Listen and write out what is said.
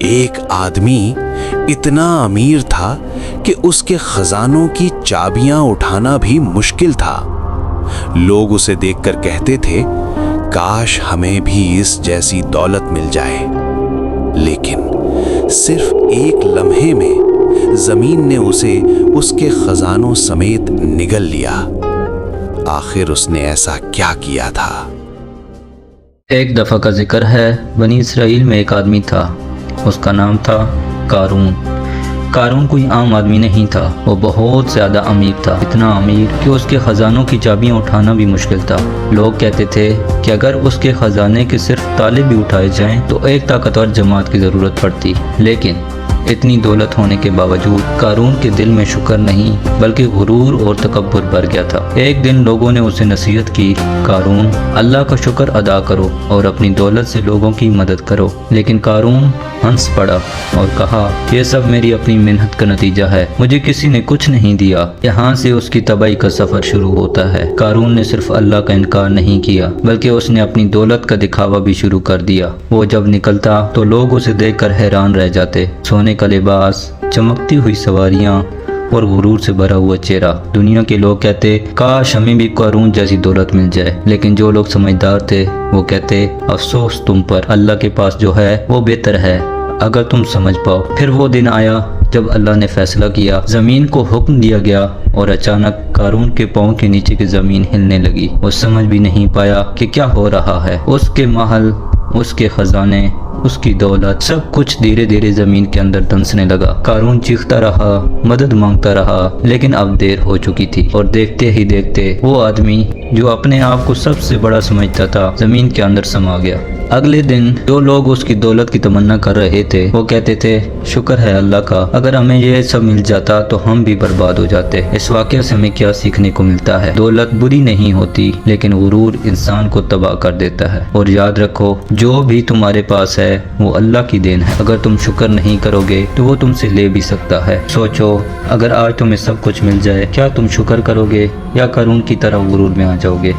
ایک آدمی اتنا امیر تھا کہ اس کے خزانوں کی چابیاں اٹھانا بھی مشکل تھا۔ لوگ اسے دیکھ کر کہتے تھے کاش ہمیں بھی اس جیسی دولت مل جائے، لیکن صرف ایک لمحے میں زمین نے اسے اس کے خزانوں سمیت نگل لیا۔ آخر اس نے ایسا کیا کیا تھا؟ ایک دفعہ کا ذکر ہے، بنی اسرائیل میں ایک آدمی تھا، اس کا نام تھا قارون۔ قارون کوئی عام آدمی نہیں تھا، وہ بہت زیادہ امیر تھا، اتنا امیر کہ اس کے خزانوں کی چابیاں اٹھانا بھی مشکل تھا۔ لوگ کہتے تھے کہ اگر اس کے خزانے کے صرف تالے بھی اٹھائے جائیں تو ایک طاقتور جماعت کی ضرورت پڑتی، لیکن اتنی دولت ہونے کے باوجود قارون کے دل میں شکر نہیں بلکہ غرور اور تکبر بھر گیا تھا۔ ایک دن لوگوں نے اسے نصیحت کی، قارون اللہ کا شکر ادا کرو اور اپنی دولت سے لوگوں کی مدد کرو۔ لیکن قارون ہنس پڑا اور کہا یہ سب میری اپنی محنت کا نتیجہ ہے، مجھے کسی نے کچھ نہیں دیا۔ یہاں سے اس کی تباہی کا سفر شروع ہوتا ہے۔ قارون نے صرف اللہ کا انکار نہیں کیا بلکہ اس نے اپنی دولت کا دکھاوا بھی شروع کر دیا۔ وہ جب نکلتا تو لوگ اسے دیکھ کر حیران رہ جاتے، سونے کا لباس، چمکتی ہوئی سواریاں اور غرور سے بھرا ہوا چہرہ۔ دنیا کے لوگ کہتے کاش ہمیں بھی قارون جیسی دولت مل جائے، لیکن جو لوگ سمجھدار تھے وہ کہتے افسوس تم پر، اللہ کے پاس جو ہے وہ بہتر ہے اگر تم سمجھ پاؤ۔ پھر وہ دن آیا جب اللہ نے فیصلہ کیا، زمین کو حکم دیا گیا اور اچانک قارون کے پاؤں کے نیچے کی زمین ہلنے لگی۔ وہ سمجھ بھی نہیں پایا کہ کیا ہو رہا ہے۔ اس کے محل، اس کے خزانے، اس کی دولت، سب کچھ دھیرے دھیرے زمین کے اندر دھنسنے لگا۔ قارون چیختا رہا، مدد مانگتا رہا، لیکن اب دیر ہو چکی تھی اور دیکھتے ہی دیکھتے وہ آدمی جو اپنے آپ کو سب سے بڑا سمجھتا تھا زمین کے اندر سما گیا۔ اگلے دن جو لوگ اس کی دولت کی تمنا کر رہے تھے وہ کہتے تھے شکر ہے اللہ کا، اگر ہمیں یہ سب مل جاتا تو ہم بھی برباد ہو جاتے۔ اس واقعے سے ہمیں کیا سیکھنے کو ملتا ہے؟ دولت بری نہیں ہوتی، لیکن غرور انسان کو تباہ کر دیتا ہے۔ اور یاد رکھو جو بھی تمہارے پاس ہے وہ اللہ کی دین ہے، اگر تم شکر نہیں کرو گے تو وہ تم سے لے بھی سکتا ہے۔ سوچو اگر آج تمہیں سب کچھ مل جائے، کیا تم شکر کرو گے یا قارون کی طرح غرور میں آ جاؤ گے؟